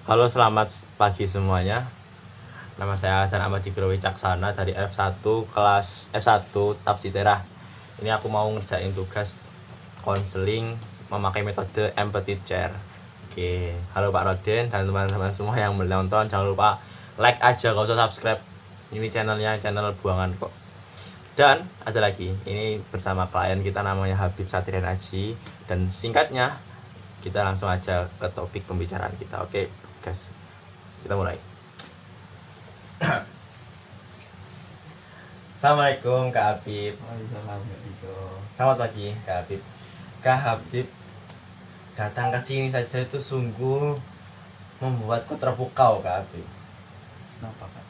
Halo, selamat pagi semuanya. Nama saya Hasan Ahmad Igrowi Caksana dari F1 kelas F1 Tapsiterah. Ini aku mau ngerjain tugas konseling memakai metode empathy chair. Oke, halo Pak Roden dan teman-teman semua yang menonton. Jangan lupa like aja, gak usah subscribe. Ini channelnya channel buangan kok. Dan ada lagi, ini bersama klien kita namanya Habib Satrian Aji. Dan singkatnya, kita langsung aja ke topik pembicaraan kita. Oke guys, kita mulai. Assalamualaikum Kak Habib. Waalaikumsalam. Selamat pagi Kak Habib. Kak Habib datang ke sini saja itu sungguh membuatku terpukau Kak Habib. Kenapa, Kak?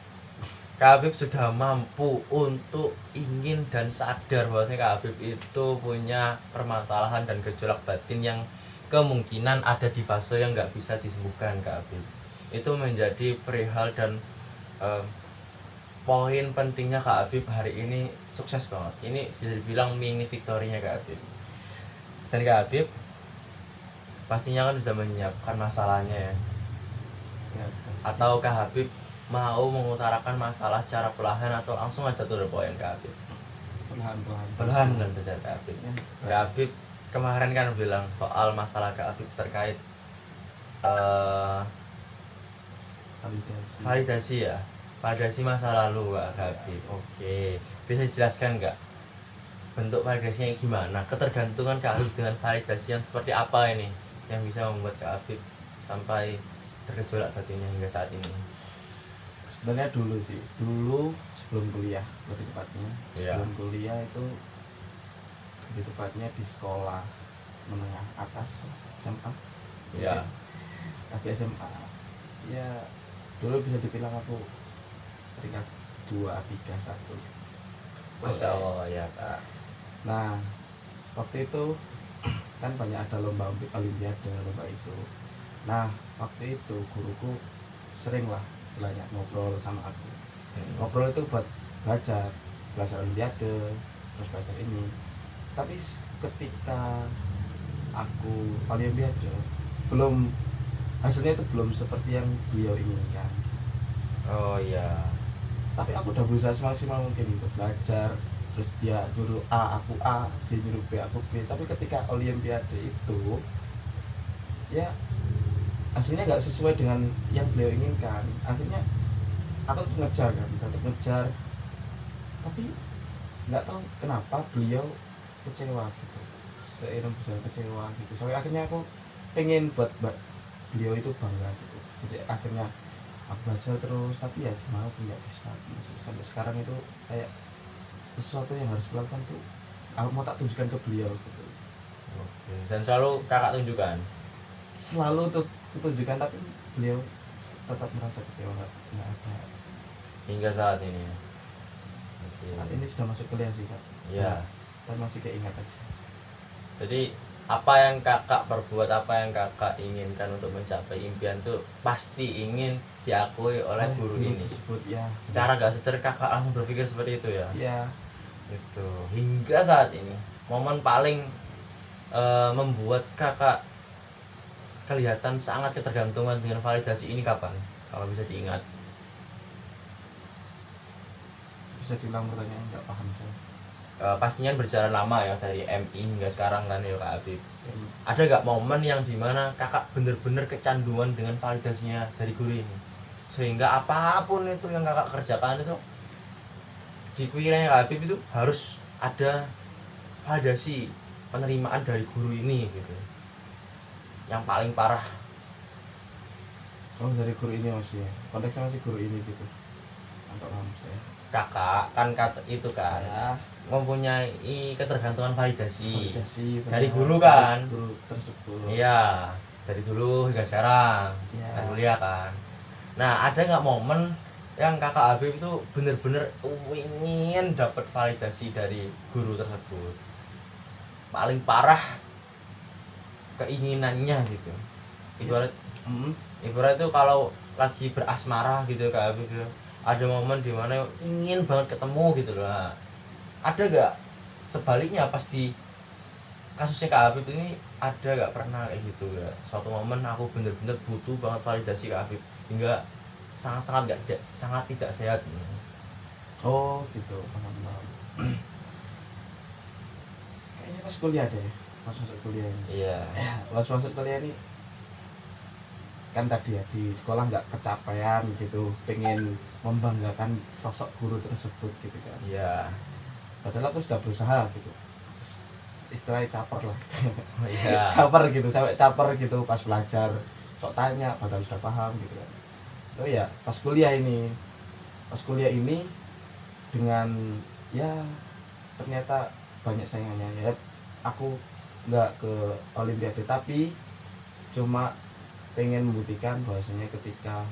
Kak Habib sudah mampu untuk ingin dan sadar bahwasanya Kak Habib itu punya permasalahan dan gejolak batin yang kemungkinan ada di fase yang nggak bisa disembuhkan Kak Habib. Itu menjadi perihal dan poin pentingnya Kak Habib hari ini sukses banget. Ini bisa dibilang mini victory-nya Kak Habib. Dan Kak Habib pastinya kan sudah menyiapkan masalahnya ya. Ya, Atau Kak Habib mau mengutarakan masalah secara perlahan atau langsung aja to the point Kak Habib? perlahan Dan saja Kak Habib. Ya, Kak Habib kemarin kan bilang soal masalah Kak Habib terkait validasi ya. Validasi masa lalu Kak Habib. Oke, bisa dijelaskan nggak bentuk validasinya gimana? Ketergantungan Kak Habib dengan validasi yang seperti apa ini yang bisa membuat Kak Habib sampai tergejolak batinnya hingga saat ini? Sebenarnya dulu sebelum kuliah lebih tepatnya. Iya. Sebelum kuliah itu lebih tepatnya di sekolah menengah atas SMA. Iya. Pas di SMA ya dulu bisa dibilang aku peringkat 2, 3, 1. Masya Allah ya Kak. Nah, waktu itu kan banyak ada lomba olimpiade, lomba itu. Nah, waktu itu guruku sering lah istilahnya ngobrol sama aku. Ngobrol itu buat belajar olimpiade, terus belajar ini. Tapi ketika aku olimpiade, hasilnya itu belum seperti yang beliau inginkan. Oh iya. Tapi aku udah berusaha semaksimal mungkin untuk belajar. Terus dia nyuruh A, aku A, dia nyuruh B, aku B. Tapi ketika olimpiade itu ya hasilnya nggak sesuai dengan yang beliau inginkan. Akhirnya aku tetap ngejar, tapi nggak tahu kenapa beliau kecewa gitu, seiring berjalan kecewa gitu. Sampai akhirnya aku pengen buat beliau itu bangga gitu. Jadi akhirnya aku belajar terus, tapi ya gimana tuh nggak bisa. Sampai sekarang itu kayak sesuatu yang harus dilakukan tuh aku mau tak tunjukkan ke beliau gitu. Oke. Dan selalu Kakak tunjukkan. Selalu tuh tunjukkan, tapi beliau tetap merasa kecewa, nggak ada. Hingga saat ini. Oke. Saat ini sudah masuk kuliah sih, Kak. Iya. Tapi masih keingat aja. Jadi apa yang Kakak perbuat, apa yang Kakak inginkan untuk mencapai impian tuh pasti ingin diakui oleh guru ini. Tersebut ya. Secara gak sadar Kakak langsung berpikir seperti itu ya. Ya, Itu hingga saat ini momen paling membuat Kakak kelihatan sangat ketergantungan dengan validasi ini kapan? Kalau bisa diingat. bisa diulang pertanyaan, nggak paham saya. Pastinya berjalan lama ya dari MI hingga sekarang kan ya Kak Habib. Ada gak momen yang dimana Kakak bener-bener kecanduan dengan validasinya dari guru ini, sehingga apapun itu yang Kakak kerjakan itu di pikirannya Kak Habib itu harus ada validasi penerimaan dari guru ini gitu, yang paling parah? Oh, dari guru ini masih ya, konteksnya masih guru ini gitu, nggak paham saya. Kakak kan itu kan Saya mempunyai ketergantungan validasi dari benar, guru kan. guru tersebut. Iya, dari dulu hingga sekarang Iya. kan kuliah kan. Nah, ada nggak momen yang Kakak Habib itu bener-bener ingin dapat validasi dari guru tersebut, paling parah keinginannya gitu? Ibarat itu kalau lagi berasmara gitu Kak Habib, ada momen dimana ingin banget ketemu gitu loh. Nah, ada gak sebaliknya pas di kasusnya Kak Habib ini ada gak pernah kayak gitu ya? Suatu momen aku bener-bener butuh banget validasi Kak Habib hingga sangat-sangat sangat tidak sehat. Oh gitu, paham. Kayaknya pas kuliah deh, pas masuk kuliah ini. Iya. Ya, pas masuk kuliah ini kan tadi ya di sekolah nggak kecapaian gitu, pengen membanggakan sosok guru tersebut gitu kan. Iya. Padahal aku sudah berusaha gitu, istilahnya caper lah gitu. Iya. Caper gitu, sampai caper gitu pas belajar, sok tanya padahal sudah paham gitu kan. Oh ya pas kuliah ini dengan ya ternyata banyak saingannya ya, aku nggak ke olimpiade tapi cuma pengen membuktikan bahwasanya ketika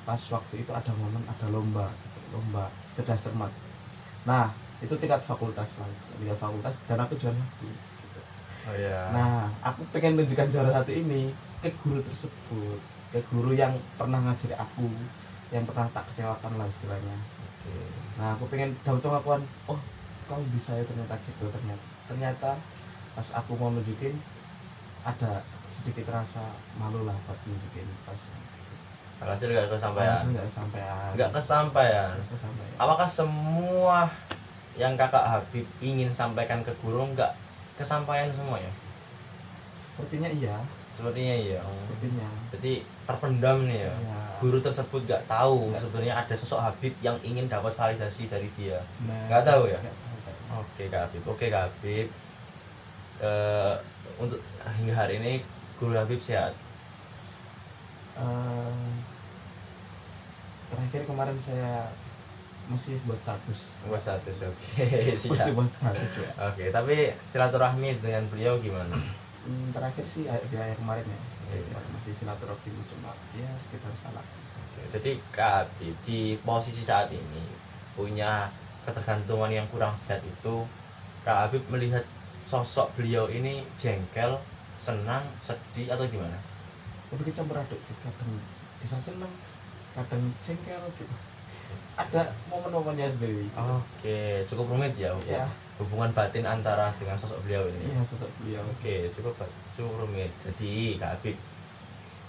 pas waktu itu ada momen ada lomba gitu, lomba cerdas cermat. Nah itu tingkat fakultas lah, tingkat fakultas, dan aku juara 1 gitu. Oh iya. Nah aku pengen menunjukkan juara 1 ini ke guru tersebut, ke guru yang pernah ngajari aku, yang pernah tak kecewakan lah istilahnya. Oke. Nah aku pengen dapat pengakuan, oh kamu bisa ya ternyata gitu. Ternyata pas aku mau nunjukin ada sedikit rasa malu lah buat nunjukin pas gitu. Alhasil nggak kesampaian. Nggak kesampaian. Apakah semua yang Kakak Habib ingin sampaikan ke guru nggak kesampaian semua ya? Sepertinya iya. Sepertinya iya. Sepertinya. Jadi terpendam nih ya. Iya. Guru tersebut nggak tahu Nggak. sebenarnya ada sosok Habib yang ingin dapat validasi dari dia. Nah, Nggak tahu ya? nggak tahu. Oke Kak Habib. Oke Kak Habib. Untuk hingga hari ini Guru Habib sehat. Terakhir kemarin saya masih buat status. Buat status. Oke. Masih Siap. buat status ya. Oke, tapi silaturahmi dengan beliau gimana? Terakhir sih di akhir kemarin ya. Iya. Masih silaturahmi cuma ya sekitar salah. Oke, jadi Kak Habib di posisi saat ini punya ketergantungan yang kurang sehat itu, Kak Habib melihat sosok beliau ini jengkel, senang, sedih atau gimana? Tapi kecampur aduk sih, kadang bisa senang, kadang jengkel gitu. Ada momen-momennya sendiri. Oke, cukup rumit ya, Ya. hubungan batin antara dengan sosok beliau ini. Iya, sosok beliau. Oke, cukup rumit. Jadi Kak Habib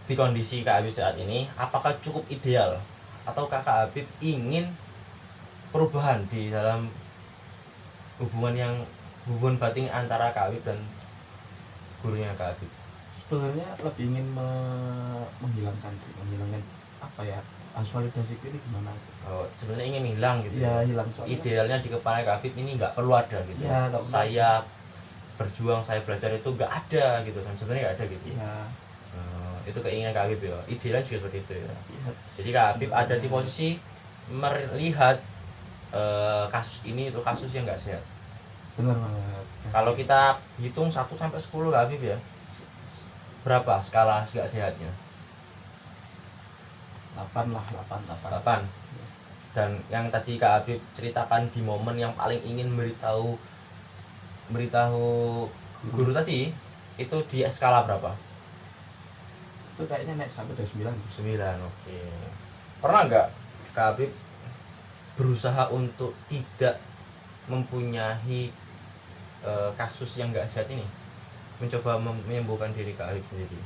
di kondisi Kak Habib saat ini, apakah cukup ideal atau Kak Habib ingin perubahan di dalam hubungan batin antara Kak Habib dan gurunya Kak Habib? Sebenarnya lebih ingin menghilangkan apa ya, harus validasi ini gimana gitu. Oh, sebenarnya ingin hilang gitu. Ya hilang soalnya. Idealnya di kepala Kak Habib ini nggak perlu ada gitu. Ya, Saya berjuang, saya belajar itu nggak ada gitu kan, sebenarnya nggak ada gitu. Iya. Itu keinginan Kak Habib ya. Idealnya juga seperti itu ya. Ya. Jadi Kak Habib ada di posisi melihat kasus ini itu kasus yang nggak sehat. Benar banget. Kalau kita hitung 1 sampai 10 Kak Habib ya, berapa skala nggak sehatnya? 8 lah, 8. Dan yang tadi Kak Habib ceritakan di momen yang paling ingin memberitahu guru tadi, itu di skala berapa? Itu kayaknya naik 1 dari 9. 9. Oke. Pernah nggak Kak Habib berusaha untuk tidak mempunyai kasus yang nggak sehat ini, mencoba menyembuhkan diri Kak Habib sendiri?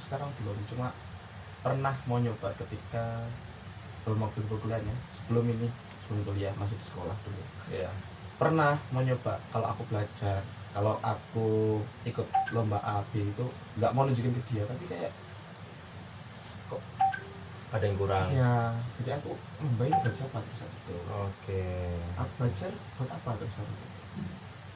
Sekarang belum, cuma pernah mau nyoba ketika belum waktu berkuliah ya, sebelum kuliah masih di sekolah dulu. Iya. Pernah mau nyoba, kalau aku belajar, kalau aku ikut lomba A B itu nggak mau nunjukin ke dia, tapi kayak kok Ada yang kurang. ya, jadi aku lomba ini buat siapa terus gitu. Oke. Aku belajar buat apa terus gitu.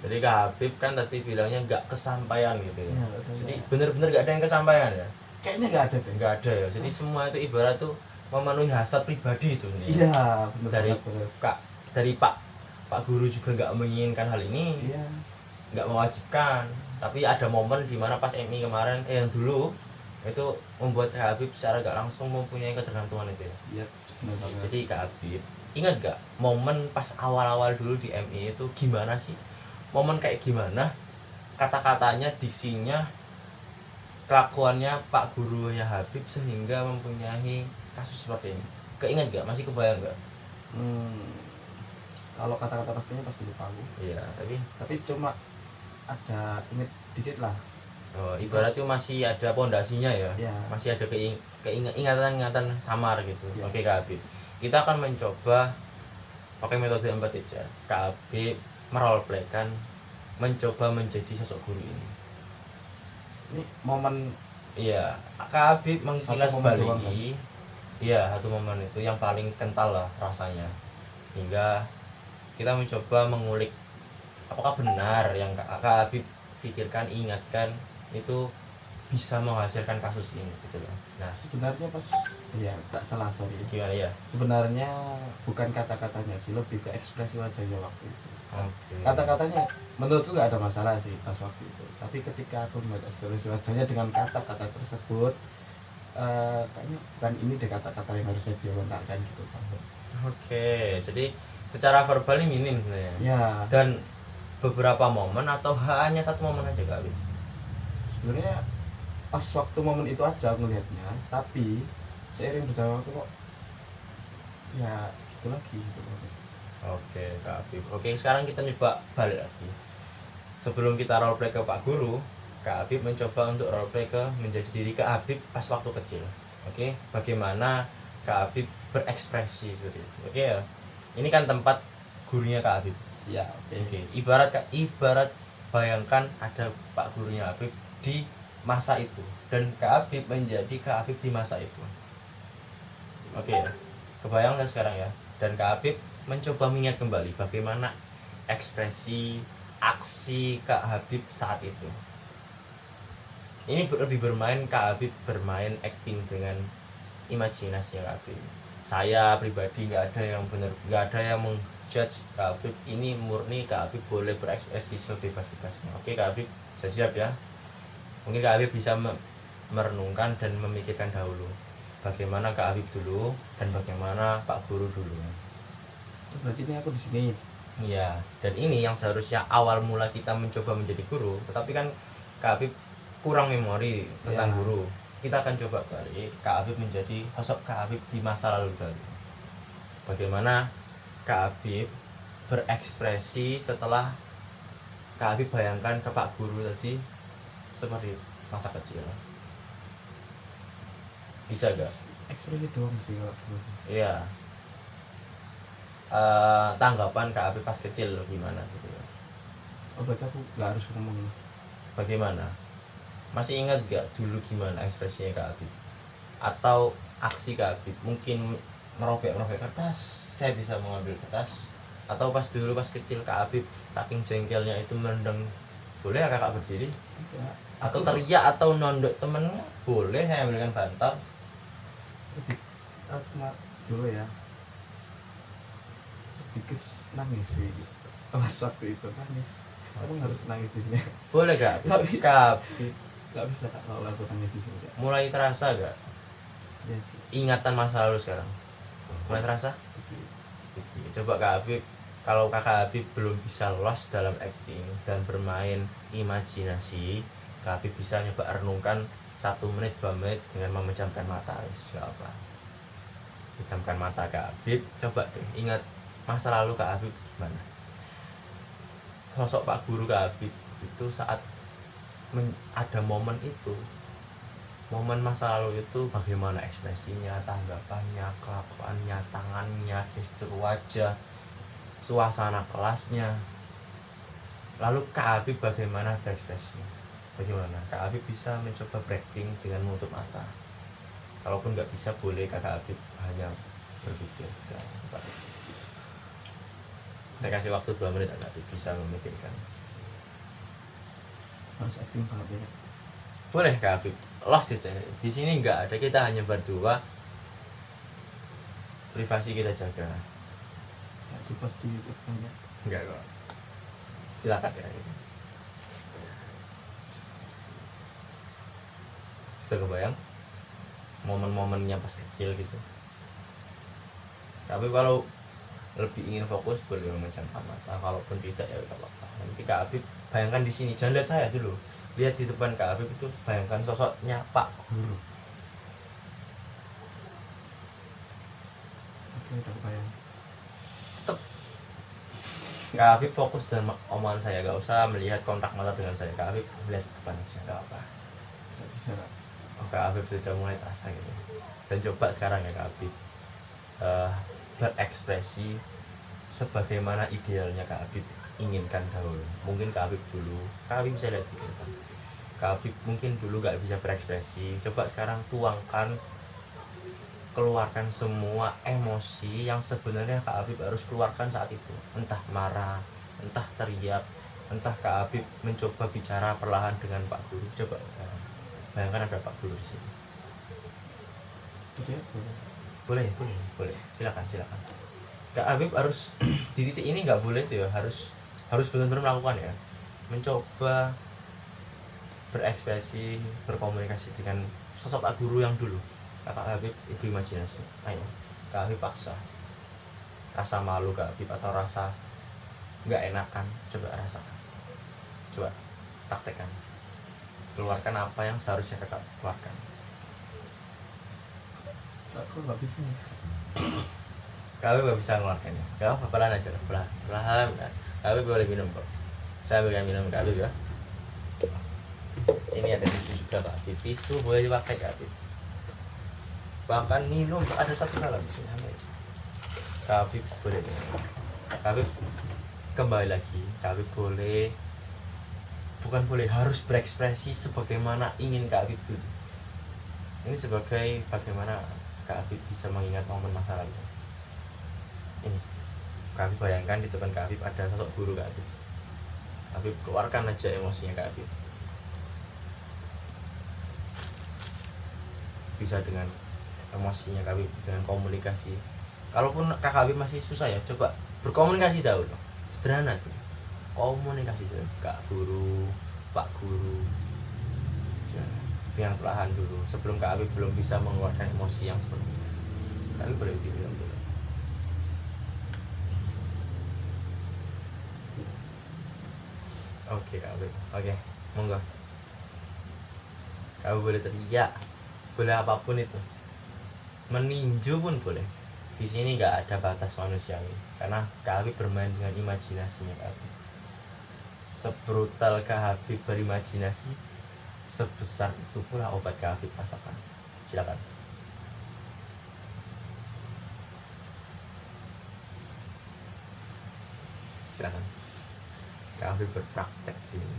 Jadi Kak Habib kan tadi bilangnya nggak kesampaian gitu ya. Iya, nggak kesampaian. Jadi bener-bener nggak ada yang kesampaian ya. Kayaknya nggak ada deh. Nggak ada ya. Jadi semua itu ibarat tuh memenuhi hasrat pribadi sebenarnya. Iya, benar Dari benar. dari Pak Guru juga nggak menginginkan hal ini, Iya. nggak mewajibkan. Tapi ada momen dimana pas MI kemarin, yang dulu itu membuat Kak Habib secara nggak langsung mempunyai ketergantungan itu ya. Iya, benar banget. Jadi Kak Habib ingat nggak momen pas awal-awal dulu di MI itu gimana sih? Momen kayak gimana? Kata-katanya, diksinya, kelakuannya Pak Guru ya Habib sehingga mempunyai kasus seperti ini. Keinget nggak? Masih kebayang nggak? Kalau kata-kata pastinya pasti lupa aku. Iya, Tapi cuma ada inget dikit lah. ibarat itu masih ada pondasinya ya. Ya. Masih ada ingatan-ingatan samar gitu. Ya. Oke Kak Habib. Kita akan mencoba pakai metode 4 Kak Habib meroleplaykan mencoba menjadi sosok guru ini. Ini momen Iya, Kak Habib mengkilas Satu momen doang, balik. Iya, satu momen itu yang paling kental lah rasanya. Hingga kita mencoba mengulik apakah benar yang Kak Habib pikirkan, ingatkan itu bisa menghasilkan kasus ini gitu loh. Nah, sebenarnya pas ya tak salah, sorry. gimana ya? Sebenarnya bukan kata-katanya sih, lebih ke ekspresi wajahnya waktu itu. Oke. Kata-katanya menurutku nggak ada masalah sih pas waktu itu. Tapi ketika aku melihat ekspresi wajahnya dengan kata-kata tersebut, kayaknya bukan ini deh kata-kata yang harusnya dia lontarkan gitu Pak. Oke, jadi secara verbal ini minim sebenarnya. Ya, Dan beberapa momen atau hanya satu momen aja Kak Habib? sebenarnya pas waktu momen itu aja aku ngelihatnya, tapi seiring berjalan waktu kok ya gitu lagi gitu loh. Oke Kak Habib. Oke, sekarang kita coba balik lagi. Sebelum kita roleplay ke Pak Guru, Kak Habib mencoba untuk roleplay ke menjadi diri Kak Habib pas waktu kecil. Oke, bagaimana Kak Habib berekspresi seperti itu. Oke ya. Ini kan tempat gurunya Kak Habib. Ya, Oke, ibarat bayangkan ada Pak gurunya Habib di masa itu dan Kak Habib menjadi Kak Habib di masa itu. Oke ya. Kebayang nggak sekarang ya? Dan Kak Habib mencoba mengingat kembali bagaimana ekspresi aksi Kak Habib saat itu. Ini lebih bermain Kak Habib bermain acting dengan imajinasi Kak Habib. Saya pribadi nggak ada yang menjudge Kak Habib. Ini murni Kak Habib boleh berekspresi sebebas-bebasnya. Oke Kak Habib, saya siap ya. Mungkin Kak Habib bisa merenungkan dan memikirkan dahulu bagaimana Kak Habib dulu dan bagaimana Pak Guru dulu. berarti ini aku di sini. Iya, dan ini yang seharusnya awal mula kita mencoba menjadi guru, tetapi kan Kak Habib kurang memori tentang Ya. guru. Kita akan coba balik Kak Habib menjadi sosok Kak Habib di masa lalu dulu. Bagaimana Kak Habib berekspresi setelah Kak Habib bayangkan ke Pak Guru tadi seperti masa kecil. Bisa gak? Ekspresi doang sih kalau dulu sih. Iya. Tanggapan Kak Habib pas kecil gimana gitu ya? Oh, berarti aku nggak harus ngomong. Bagaimana? Masih ingat gak dulu gimana ekspresinya Kak Habib? Atau aksi Kak Habib? Mungkin merobek-merobek kertas, saya bisa mengambil kertas. Atau pas dulu pas kecil Kak Habib saking jengkelnya itu menendang, boleh ya kakak berdiri? Ya, Atau teriak atau nondok temennya, boleh saya ambilkan bantal? lebih aku dulu ya. Lebih nangis sih. Pas waktu itu nangis. Kamu harus nangis di sini. Boleh gak? Nggak bisa. Kak Habib Nggak bisa Kak kalau aku nangis di sini. Kak. mulai terasa gak Ya sih. ingatan masa lalu sekarang? Mulai terasa? Sedikit. Coba Kak Habib, kalau Kakak Habib belum bisa lolos dalam acting dan bermain imajinasi, Kak Habib bisa nyoba renungkan 1 menit 2 menit dengan memejamkan mata. Gak apa, pejamkan mata Kak Habib, coba deh ingat masa lalu Kak Habib gimana. Sosok Pak Guru Kak Habib itu saat ada momen itu, momen masa lalu itu bagaimana ekspresinya, tanggapannya, kelakuannya, tangannya, gestur wajah, suasana kelasnya. Lalu Kak Habib bagaimana berekspresinya? Bagaimana Kak Habib bisa mencoba breaking dengan menutup mata? Kalaupun nggak bisa, boleh Kakak Habib hanya berpikir. Saya kasih waktu 2 menit Kakak Habib bisa memikirkan. Harus acting banget ya. Boleh Kak Habib, lost di sini nggak ada, kita hanya berdua, privasi kita jaga. Ya itu pasti YouTube kan ya. Enggak kok, silakan ya. Sudah kebayang momen-momennya pas kecil gitu. Tapi kalau lebih ingin fokus boleh memejamkan mata, kalaupun tidak ya nggak apa-apa. Nanti Kak Habib bayangkan di sini, jangan lihat saya dulu, lihat di depan Kak Habib itu, bayangkan sosoknya Pak Guru. Oke, udah kebayang. Kak Afif fokus dengan omongan saya, gak usah melihat kontak mata dengan saya. Kak Afif lihat depan aja, gak apa. Nggak bisa Kak. Oh, Kak Afif sudah mulai terasa gitu. Dan coba sekarang ya Kak Afif eh, berekspresi sebagaimana idealnya Kak Afif inginkan dahulu. Mungkin Kak Afif dulu, Kak Afif bisa lihat gitu kan. Kak Afif mungkin dulu gak bisa berekspresi. Coba sekarang tuangkan, keluarkan semua emosi yang sebenarnya Kak Habib harus keluarkan saat itu. Entah marah, entah teriak, entah Kak Habib mencoba bicara perlahan dengan Pak Guru. Coba sekarang bayangkan ada Pak Guru di sini. Oke, Boleh, boleh, boleh. Silakan, silakan. Kak Habib harus di titik ini nggak boleh tuh ya, harus benar-benar melakukan ya, mencoba berekspresi, berkomunikasi dengan sosok Pak Guru yang dulu. Kakak Habib ibu imajinasi. Ayo, Kak Habib paksa. Rasa malu Kak Habib atau rasa nggak enakan, coba rasakan. Coba praktekkan. Keluarkan apa yang seharusnya Kakak keluarkan. aku nggak bisa. Kak Habib nggak bisa mengeluarkannya. Gak apa, pelan aja, pelan, pelan. Kak Habib boleh minum kok. Saya berikan minum Kak Habib ya. Ini ada tisu juga Kak Habib. Tisu boleh dipakai Kak Habib. Bahkan minum ada satu hal di sini aja. Kak Habib boleh minum. Kak Habib kembali lagi. Kak Habib boleh, bukan boleh, harus berekspresi sebagaimana ingin Kak Habib dulu. Ini sebagai bagaimana Kak Habib bisa mengingat momen masa lalu. Ini Kak Habib bayangkan di depan Kak Habib ada sosok guru Kak Habib. Kak Habib keluarkan aja emosinya Kak Habib. Bisa dengan emosinya Kak Habib, dengan komunikasi. Kalaupun Kak Habib masih susah ya, coba berkomunikasi dahulu. Sederhana tuh, komunikasi dulu. Kak Guru, Pak Guru, dengan perlahan dulu sebelum Kak Habib belum bisa mengeluarkan emosi yang seperti itu. Kak Habib boleh bilang dulu. Oke Kak Habib, oke, monggo. Kak Habib boleh teriak, boleh apapun itu, meninju pun boleh. Di sini nggak ada batas manusiawi karena Kak Habib bermain dengan imajinasinya Kak Habib. Sebrutal Kak Habib berimajinasi, sebesar itu pula obat Kak Habib rasakan. Silakan. Silakan. Kak Habib berpraktek sini,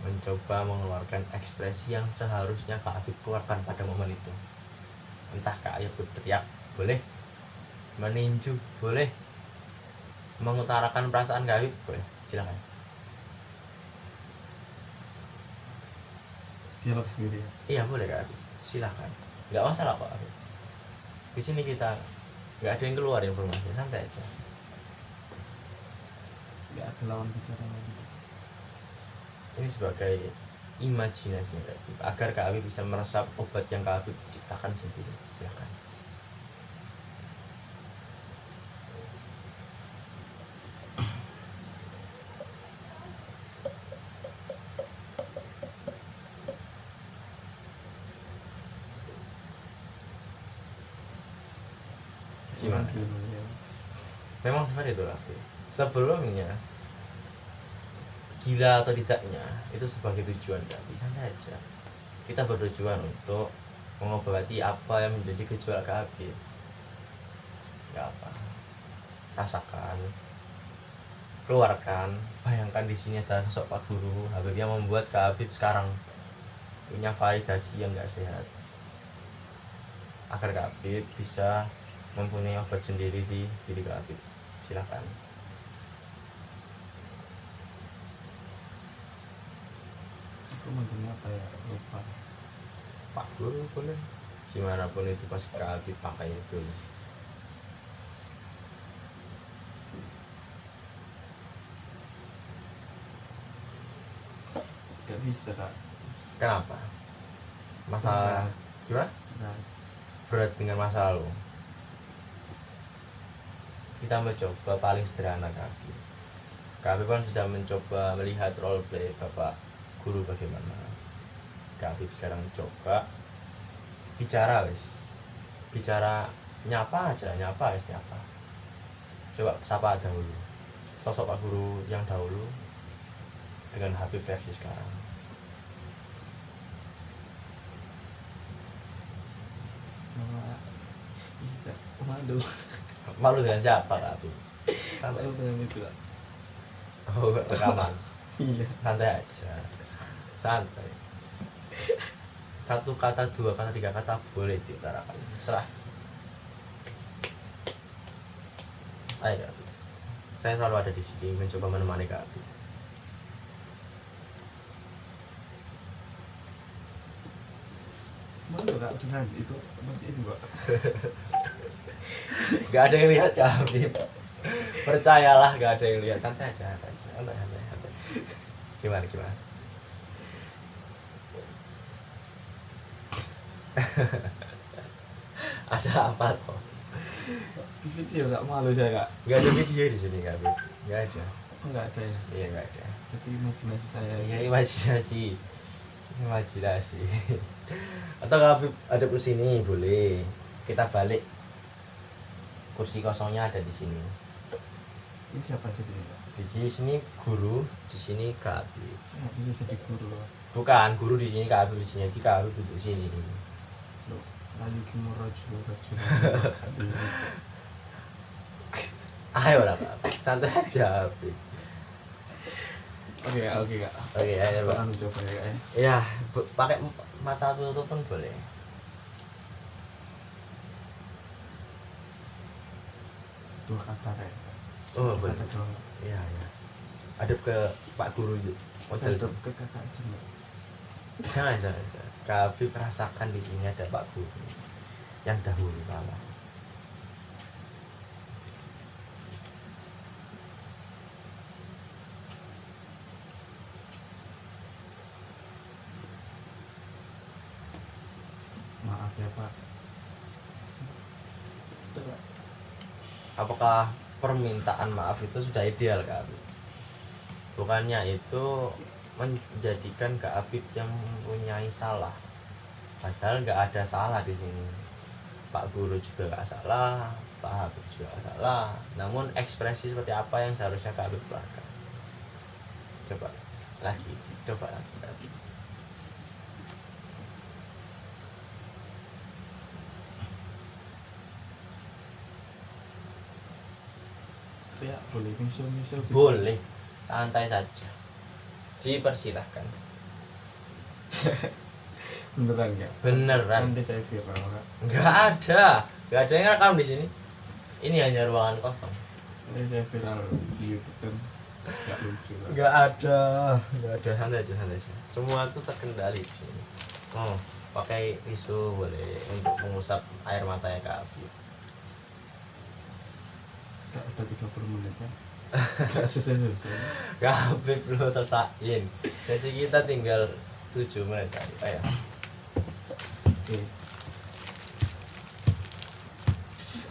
mencoba mengeluarkan ekspresi yang seharusnya Kak Habib keluarkan pada momen itu. Entah Kak Habib berteriak, boleh, meninju, boleh, mengutarakan perasaan Kak Habib, boleh, silakan. Dialog sendiri ya. Iya boleh Kak Habib, silakan, nggak masalah Kak Habib. Di sini kita nggak ada yang keluar informasi, santai aja. Nggak ada lawan bicara gitu. Ini sebagai imajinasi Kak Habib, agar Kak Habib bisa meresap obat yang Kak Habib ciptakan sendiri. Silakan. Gimana? Ya. Memang seperti itu Kak Habib. Sebelumnya gila atau tidaknya itu sebagai tujuan Kak Habib, santai aja. Kita bertujuan untuk mengobati apa yang menjadi gejolak Kak Habib. Gak apa, rasakan, keluarkan. Bayangkan di sini ada sosok Pak Guru Habib yang membuat Kak Habib sekarang punya validasi yang gak sehat, agar Kak Habib bisa mempunyai obat sendiri di diri Kak Habib. Silakan. Aku manggilnya apa ya, lupa. Pak Guru boleh, gimana pun itu pas Kak Habib pakai itu. Nggak bisa Kak. Kenapa? Masalah gimana? Nah, Berat dengan masa lalu. Kita mencoba paling sederhana Kak Habib. Kak Habib kan sudah mencoba melihat role play Bapak Guru bagaimana. Kak Habib sekarang coba bicara wis. Bicara nyapa aja, nyapa wis nyapa. Coba sapa dahulu. sosok Pak Guru yang dahulu dengan Habib versi sekarang. Malu. Malu dengan siapa Kak Habib? Santai. Malu dengan itu Kak. Oh, rekaman. Iya. Santai aja. Santai. 1 kata, 2 kata, 3 kata boleh diutarakan. Serah. Ayo Kak Habib. Saya selalu ada di sini mencoba menemani Kak Habib. Malu Kak dengan itu seperti itu Pak. Gak ada yang lihat Kak Habib. Percayalah gak ada yang lihat. Santai aja, santai. Gimana? Ada apa toh? Di video Kak, malu saya Kak. Gak ada video di sini Kak Habib. Gak ada. Oh, nggak ada ya. Iya gak ada. Tapi imajinasi saya aja. Iya imajinasi. Atau Kak Habib ada di sini boleh. Kita balik. Kursi kosongnya ada di sini. Ini siapa jadi Pak? Di sini guru, di sini Kak Habib. Saya bisa jadi guru Pak. Bukan guru di sini Kak Habib di sini. Jadi Kak Habib duduk sini. Loh, lalu kimuraju. Ayo lah Kak Habib. Santai aja Habib. Oke Kak. Oke ayo Pak. Kita coba ya Kak ya. Ya pakai mata tutup pun boleh. Dua kata Kak. Oh boleh. Kata doang. Iya. Adep ke Pak Guru yuk. Saya Model. ke kakak aja Mbak. Jangan. Kak Habib rasakan di sini ada Pak Guru yang dahulu kala. Maaf ya Pak. Sudah Pak. Apakah permintaan maaf itu sudah ideal Kak Habib? Bukannya itu menjadikan Kak Habib yang mempunyai salah. Padahal nggak ada salah di sini. Pak Guru juga nggak salah, Pak Habib juga nggak salah. Namun ekspresi seperti apa yang seharusnya Kak Habib keluarkan? Coba lagi Kak Habib. Teriak boleh, misal Boleh, santai saja. Dipersilahkan. Beneran nggak? Beneran. Nanti saya viral Kak. Nggak ada yang rekam di sini. Ini hanya ruangan kosong. Nanti saya viral di YouTube kan. Nggak lucu Kak. Nggak ada. Santai aja. Semua itu terkendali di sini. Pakai tisu boleh untuk mengusap air matanya Kak Habib. Kak udah 30 menit ya. Nggak selesai. Kak Habib belum selesaiin. Sesi kita tinggal 7 menit kali. Ayo. Oke.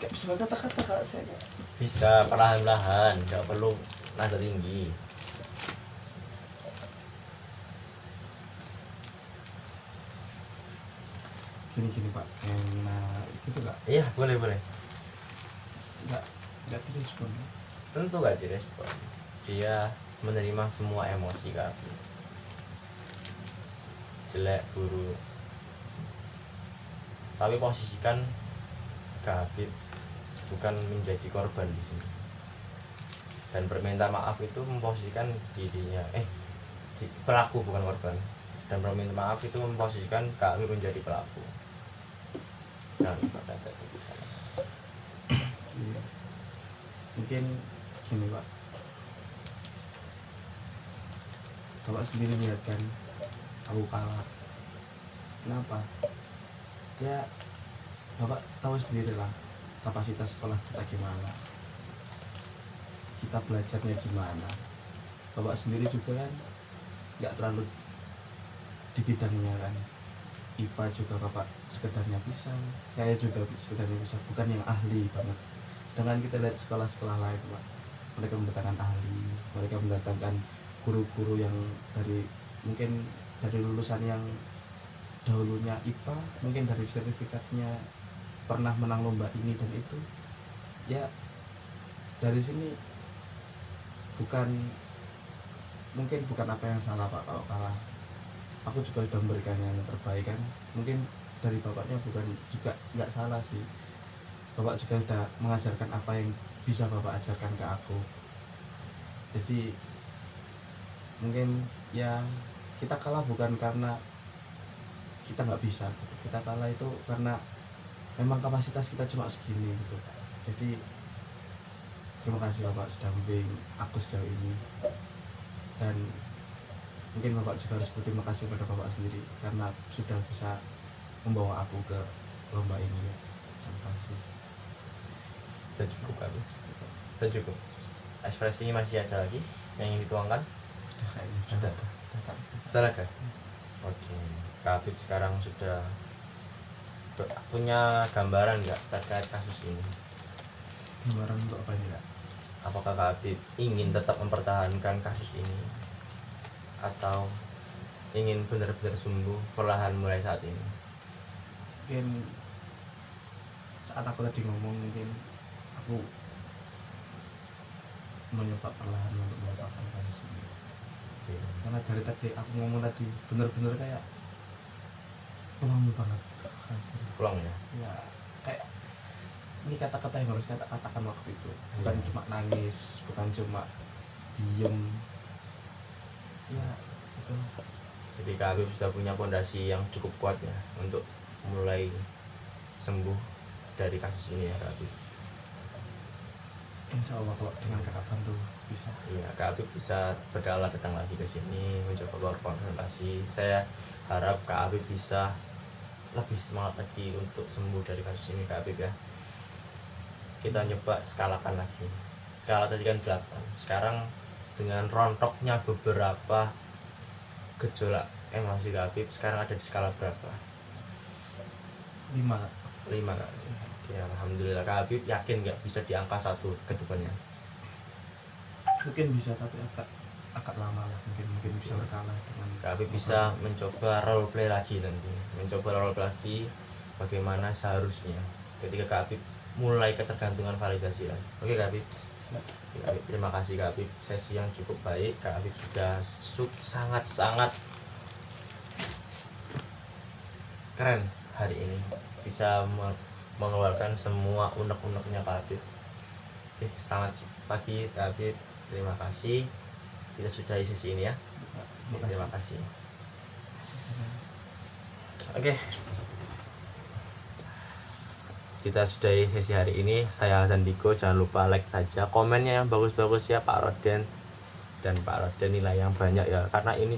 Nggak bisa kata-kata Kak saya Kak. Bisa perlahan-lahan, nggak perlu nada tinggi. Gini Pak. Nah gitu Kak. Iya, boleh. Nggak direspon. Tentu gak direspon. Dia menerima semua emosi Kak Habib. Jelek, buruk. Tapi posisikan Kak Habib bukan menjadi korban di sini. Dan permintaan maaf itu memposisikan dirinya pelaku bukan korban. Dan permintaan maaf itu memposisikan Kak Habib menjadi pelaku. Jangan lupa kata itu. Iya. Mungkin gini Pak. Bapak sendiri lihat kan, aku kalah. Kenapa? Ya Bapak tahu sendiri lah kapasitas sekolah kita gimana, kita belajarnya gimana. Bapak sendiri juga kan nggak terlalu di bidangnya kan. IPA juga Bapak sekedarnya bisa, saya juga sekedarnya bisa, bukan yang ahli banget. Sedangkan kita lihat sekolah-sekolah lain Pak, mereka mendatangkan ahli, mereka mendatangkan guru-guru yang mungkin dari lulusan yang dahulunya IPA, mungkin dari sertifikatnya pernah menang lomba ini dan itu. Ya dari sini mungkin bukan apa yang salah Pak kalau kalah. Aku juga sudah memberikan yang terbaik kan. Mungkin dari bapaknya bukan juga nggak salah sih. Bapak juga sudah mengajarkan apa yang bisa bapak ajarkan ke aku. Jadi mungkin ya kita kalah bukan karena kita nggak bisa gitu. Kita kalah itu karena memang kapasitas kita cuma segini gitu. Jadi terima kasih bapak sudah membimbing aku sejauh ini, dan mungkin bapak juga harus berterima kasih pada bapak sendiri karena sudah bisa membawa aku ke lomba ini ya. Terima kasih. Sudah cukup Kak. Sudah cukup. Ekspresinya masih ada lagi yang ingin dituangkan? Sudah kayaknya Sudah. Kak. Sudah Kak? Oke, Kak Habib sekarang sudah punya gambaran nggak terkait kasus ini? Gambaran untuk apa ini Kak? Apakah Kak Habib ingin tetap mempertahankan kasus ini atau ingin benar-benar sembuh perlahan mulai saat ini? Mungkin saat aku tadi ngomong, mungkin aku mencoba perlahan untuk melupakan kasus ini. Oke. Karena dari tadi aku ngomong tadi bener-bener kayak pelan banget gitu rasanya. Pulang ya? Ya kayak ini kata-kata yang harusnya tak katakan waktu itu, bukan Iya. cuma nangis, bukan cuma diem ya itu. Jadi Kak Habib sudah punya fondasi yang cukup kuat ya untuk mulai sembuh dari kasus ini ya Kak Habib. Insya Allah kalau dengan kakak bantu bisa. Iya, Kak Habib bisa berkala datang lagi ke sini mencoba berkonsultasi. Saya harap Kak Habib bisa lebih semangat lagi untuk sembuh dari kasus ini Kak Habib ya. Kita nyoba skalakan lagi. Skala tadi kan 8. Sekarang dengan rontoknya beberapa gejolak emosi Kak Habib, sekarang ada di skala berapa? 5. 5 Kak. Oke, alhamdulillah Kak Habib yakin nggak bisa di angka 1 ke depannya? Mungkin bisa tapi agak lama lah, mungkin bisa berkala dengan Kak Habib bisa mencoba role play lagi nanti, mencoba role play lagi bagaimana seharusnya ketika Kak Habib mulai ketergantungan validasi lagi. Oke Kak Habib. Siap. Oke, Kak Habib, terima kasih Kak Habib, sesi yang cukup baik. Kak Habib sudah sangat keren hari ini, bisa mengeluarkan semua unek-uneknya Kak Habib. Oke, selamat pagi Kak Habib, terima kasih. Kita sudahi sesi ini ya. Oke, terima kasih. Oke, kita sudahi sesi hari ini. Saya dan Diko, jangan lupa like saja, komennya yang bagus-bagus ya Pak Roden, dan Pak Roden nilai yang banyak ya, karena ini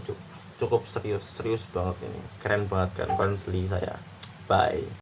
cukup serius banget, ini keren banget kan konseli saya. Bye.